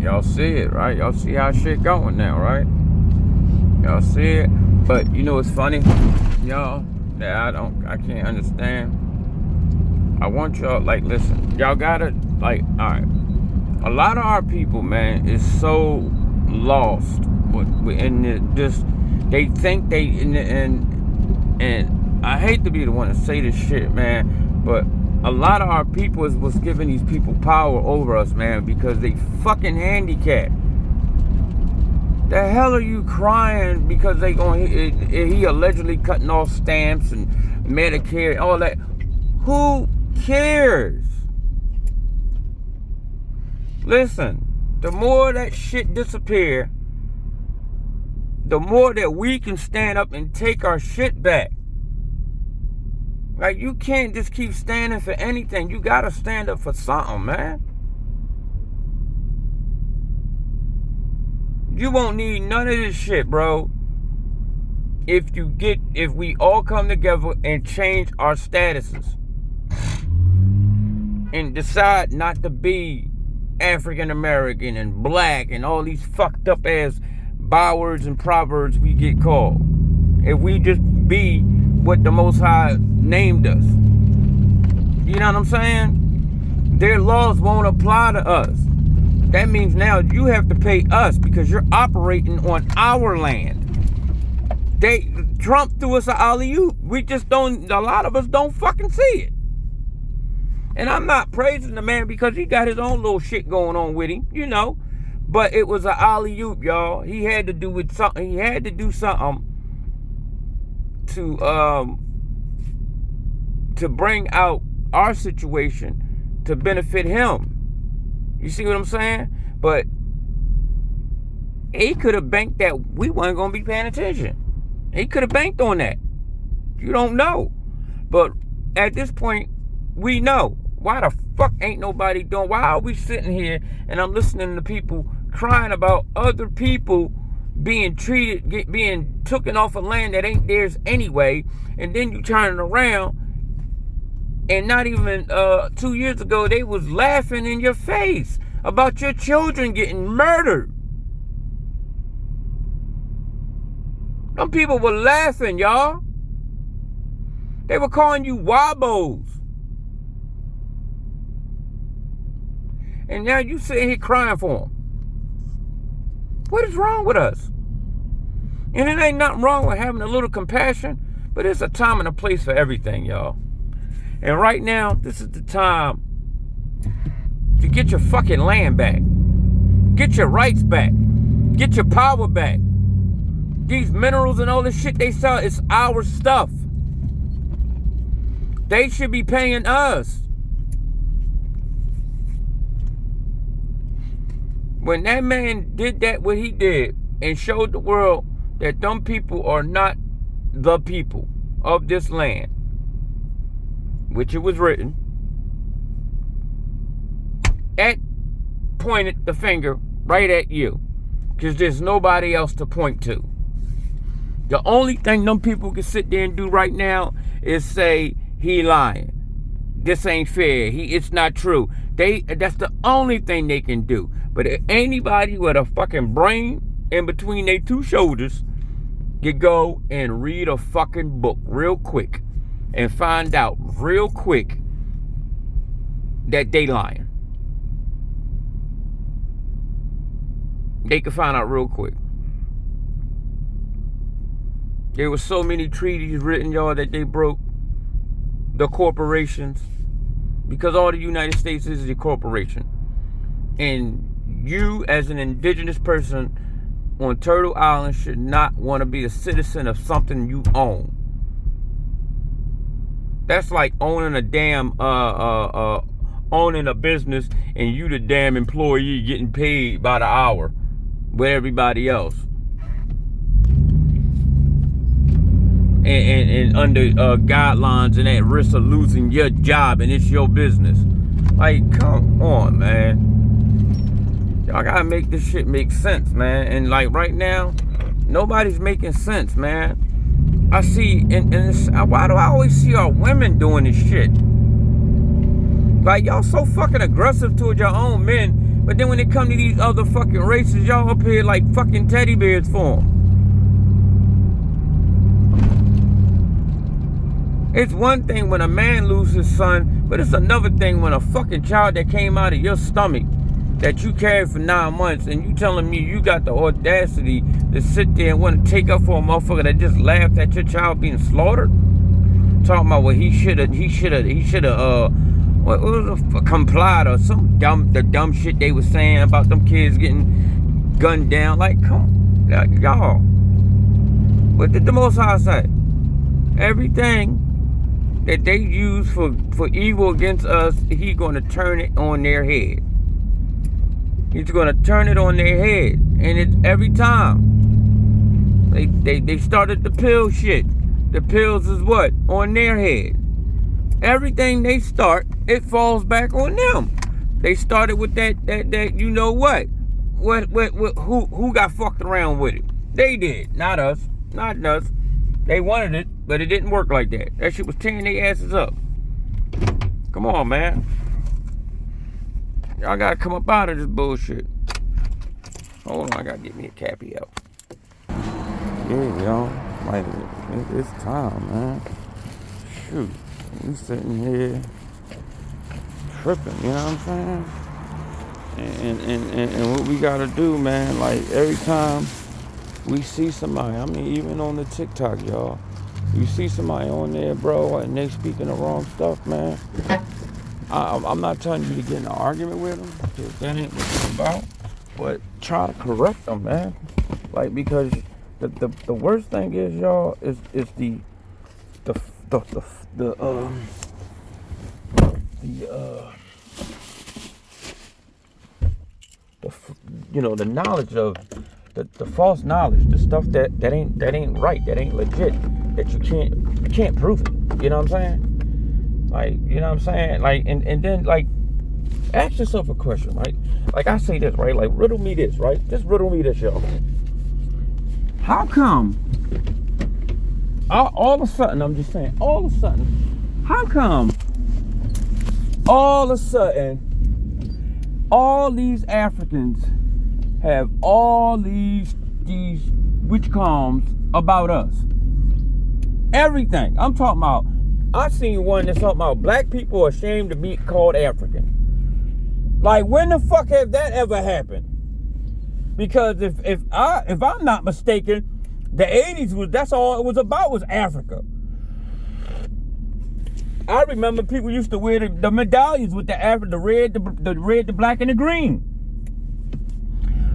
Y'all see it, right? Y'all see how shit going now, right? Y'all see it. But you know what's funny, y'all, that I can't understand. I want y'all, like, listen, y'all gotta, like, alright. A lot of our people, man, is so lost in this. They think they, and I hate to be the one to say this shit, man, but a lot of our people is what's giving these people power over us, man, because they fucking handicapped. The hell are you crying because he allegedly cutting off stamps and Medicare and all that? Who cares? Listen, the more that shit disappear, the more that we can stand up and take our shit back. Like, you can't just keep standing for anything. You gotta stand up for something, man. You won't need none of this shit, bro, if we all come together and change our statuses and decide not to be African American and black and all these fucked up ass bywords and proverbs we get called. If we just be what the Most High named us. You know what I'm saying? Their laws won't apply to us. That means now you have to pay us because you're operating on our land. Trump threw us an alley-oop. We just don't, a lot of us don't fucking see it. And I'm not praising the man because he got his own little shit going on with him, you know. But it was an alley-oop, y'all. He had to do with something. He had to do something to bring out our situation to benefit him. You see what I'm saying? But he could have banked that we weren't going to be paying attention. He could have banked on that. You don't know. But at this point, we know. Why the fuck ain't nobody doing? Why are we sitting here and I'm listening to people crying about other people being treated, being taken off of land that ain't theirs anyway, and then you turning around and not even 2 years ago they was laughing in your face about your children getting murdered. Some people were laughing, y'all. They were calling you wobbles. And now you sitting here crying for them. What is wrong with us? And it ain't nothing wrong with having a little compassion, but it's a time and a place for everything, y'all. And right now, this is the time to get your fucking land back. Get your rights back. Get your power back. These minerals and all this shit they sell, it's our stuff. They should be paying us. When that man did that, what he did, and showed the world that them people are not the people of this land, which it was written, that pointed the finger right at you, because there's nobody else to point to. The only thing them people can sit there and do right now is say, he lying. This ain't fair. It's not true. That's the only thing they can do. But if anybody with a fucking brain in between their two shoulders could go and read a fucking book real quick and find out real quick that they lying. They could find out real quick. There were so many treaties written, y'all, that they broke. The corporations. Because all the United States is a corporation. And you, as an indigenous person on Turtle Island, should not want to be a citizen of something you own. That's like owning a damn, owning a business and you the damn employee getting paid by the hour with everybody else. And under guidelines and at risk of losing your job, and it's your business. Like, come on, man. Y'all gotta make this shit make sense, man. And like right now, nobody's making sense, man. I see, why do I always see our women doing this shit? Like, y'all so fucking aggressive towards your own men, But then when it come to these other fucking races, y'all up here like fucking teddy bears for them. It's one thing when a man loses his son, but it's another thing when a fucking child that came out of your stomach that you carried for 9 months and you telling me you got the audacity to sit there and want to take up for a motherfucker that just laughed at your child being slaughtered? Talking about what he should have what was it, complied or some dumb shit they was saying about them kids getting gunned down. Like, come on, y'all. What did the Most High say? Everything that they use for evil against us, he's going to turn it on their head. He's going to turn it on their head. And it's every time. They started the pill shit. The pills is what? On their head. Everything they start, it falls back on them. They started with that you know what? Who got fucked around with it? They did. Not us. Not us. They wanted it, but it didn't work like that. That shit was tearing their asses up. Come on, man. Y'all gotta come up out of this bullshit. Hold on, I gotta get me a cappy out. Yeah, y'all. Like, it's time, man. Shoot. We sitting here tripping, you know what I'm saying? And what we gotta do, man, like every time we see somebody, I mean, even on the TikTok, y'all, you see somebody on there, bro, and they speaking the wrong stuff, man. I'm not telling you to get in an argument with them, because that ain't what it's about. But try to correct them, man. Like, because the worst thing is, y'all, is the knowledge of the false knowledge, the stuff that ain't right, that ain't legit, that you can't prove it. You know what I'm saying? Like, you know what I'm saying? Like, and then, like, ask yourself a question, right? Like, I say this, right? Like, riddle me this, right? Just riddle me this, y'all. How come, all of a sudden, I'm just saying, all of a sudden, how come, all of a sudden, all these Africans have all these witchcoms about us? Everything. I'm talking about, I seen one that's talking about black people are ashamed to be called African. Like, when the fuck have that ever happened? Because if I'm not mistaken, the 80s that's all it was about, was Africa. I remember people used to wear the medallions with the red, the black, and the green.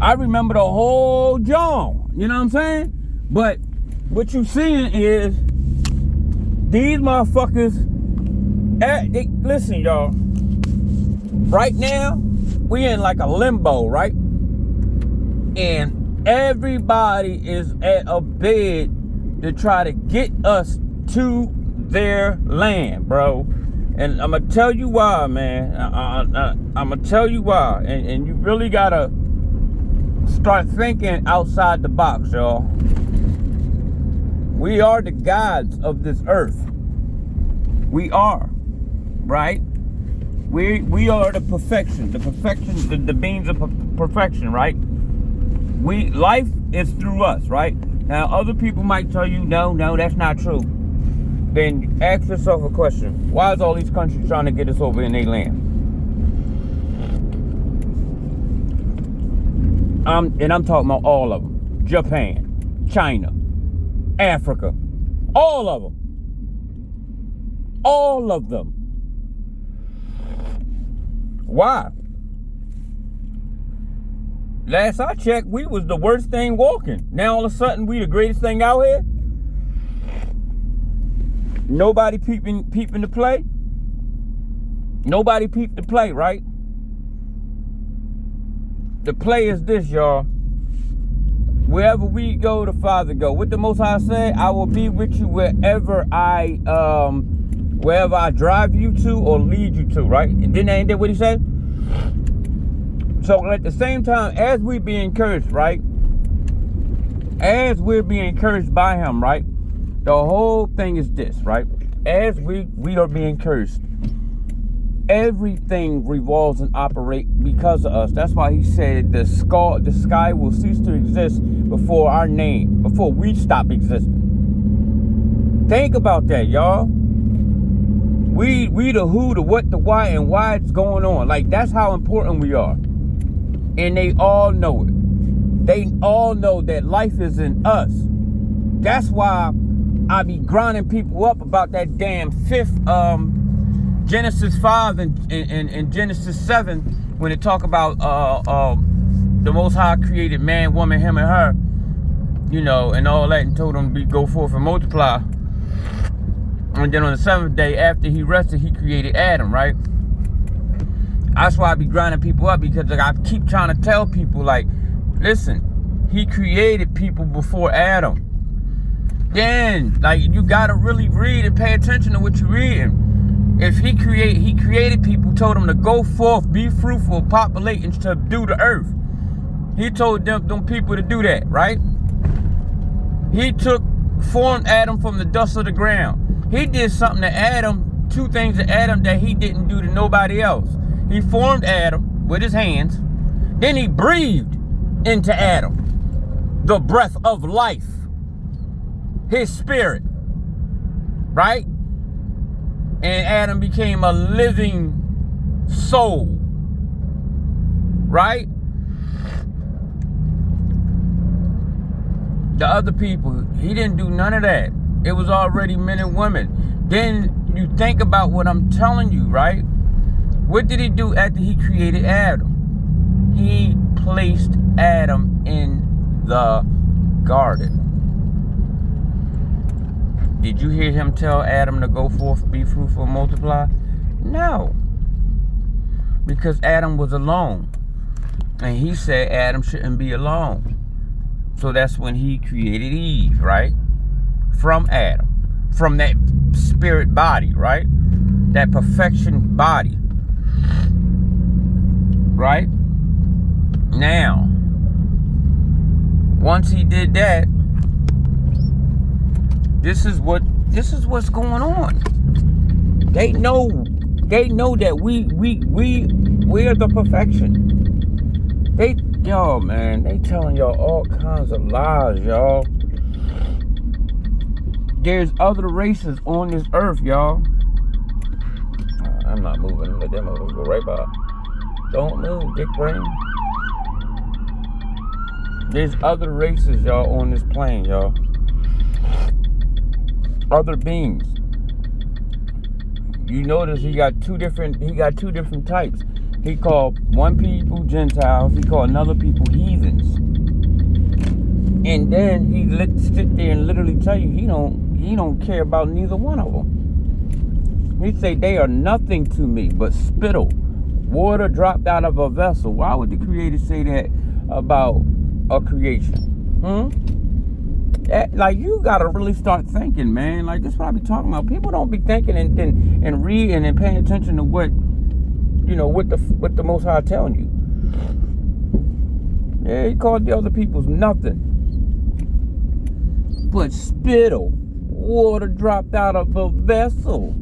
I remember the whole John. You know what I'm saying? But what you seeing is these motherfuckers. Listen, y'all. Right now, we in like a limbo, right? And everybody is at a bid to try to get us to their land, bro. And I'm gonna tell you why, man. I'm gonna tell you why. And you really gotta start thinking outside the box, y'all. We are the gods of this earth. We are, right? We are the perfection, the beings of perfection, right? Life is through us, right? Now, other people might tell you, no, that's not true. Then ask yourself a question. Why is all these countries trying to get us over in their land? I'm talking about all of them. Japan, China, Africa, all of them. All of them. Why? Last I checked, we was the worst thing walking. Now all of a sudden, we the greatest thing out here. Nobody peeping the play. Nobody peeped the play, right? The play is this, y'all. Wherever we go, the Father go. What the Most High said, I will be with you wherever I drive you to or lead you to, right? And then ain't that what he said? So at the same time, as we be encouraged, right? As we're being encouraged by him, right? The whole thing is this, right? As we are being encouraged, Everything revolves and operates because of us. That's why he said the sky will cease to exist before our name, before we stop existing. Think about that, y'all. We the who, the what, the why, and why it's going on. Like, that's how important we are. And they all know it. They all know that life is in us. That's why I be grinding people up about that damn fifth Genesis 5 and Genesis 7, when they talk about the Most High created man, woman, him and her, you know, and all that, and told them to go forth and multiply. And then on the seventh day, after he rested, he created Adam, right? That's why I be grinding people up, because like, I keep trying to tell people, like, listen, he created people before Adam. Then, like, you gotta really read and pay attention to what you're reading. If he created people, told them to go forth, be fruitful, populate, and subdue the earth. He told them people to do that, right? He formed Adam from the dust of the ground. He did something to Adam, two things to Adam that he didn't do to nobody else. He formed Adam with his hands. Then he breathed into Adam the breath of life, his spirit, right? And Adam became a living soul, right? The other people, he didn't do none of that. It was already men and women. Then you think about what I'm telling you, right? What did he do after he created Adam? He placed Adam in the garden. Did you hear him tell Adam to go forth, be fruitful, and multiply? No. Because Adam was alone. And he said Adam shouldn't be alone. So that's when he created Eve, right? From Adam. From that spirit body, right? That perfection body. Right? Now, once he did that, this is what's going on. They know that we're the perfection. Yo, man, they telling y'all all kinds of lies, y'all. There's other races on this earth, y'all. I'm not moving. Let them go right by. Don't move, dick brain. There's other races, y'all, on this plane, y'all. Other beings. You notice he got two different types. He called one people Gentiles. He called another people heathens. And then he sit there and literally tell you he don't care about neither one of them. He say they are nothing to me but spittle, water dropped out of a vessel. Why would the Creator say that about a creation? Like, you gotta really start thinking, man. Like, that's what I be talking about. People don't be thinking and reading and paying attention to what, you know, what the Most High telling you. Yeah, he called the other peoples nothing but spittle, water dropped out of a vessel.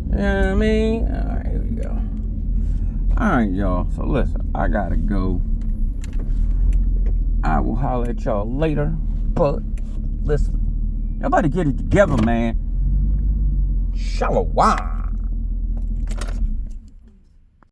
You know what I mean? All right, here we go. All right, y'all. So listen, I gotta go. I will holler at y'all later. But listen, y'all better get it together, man. Shalom.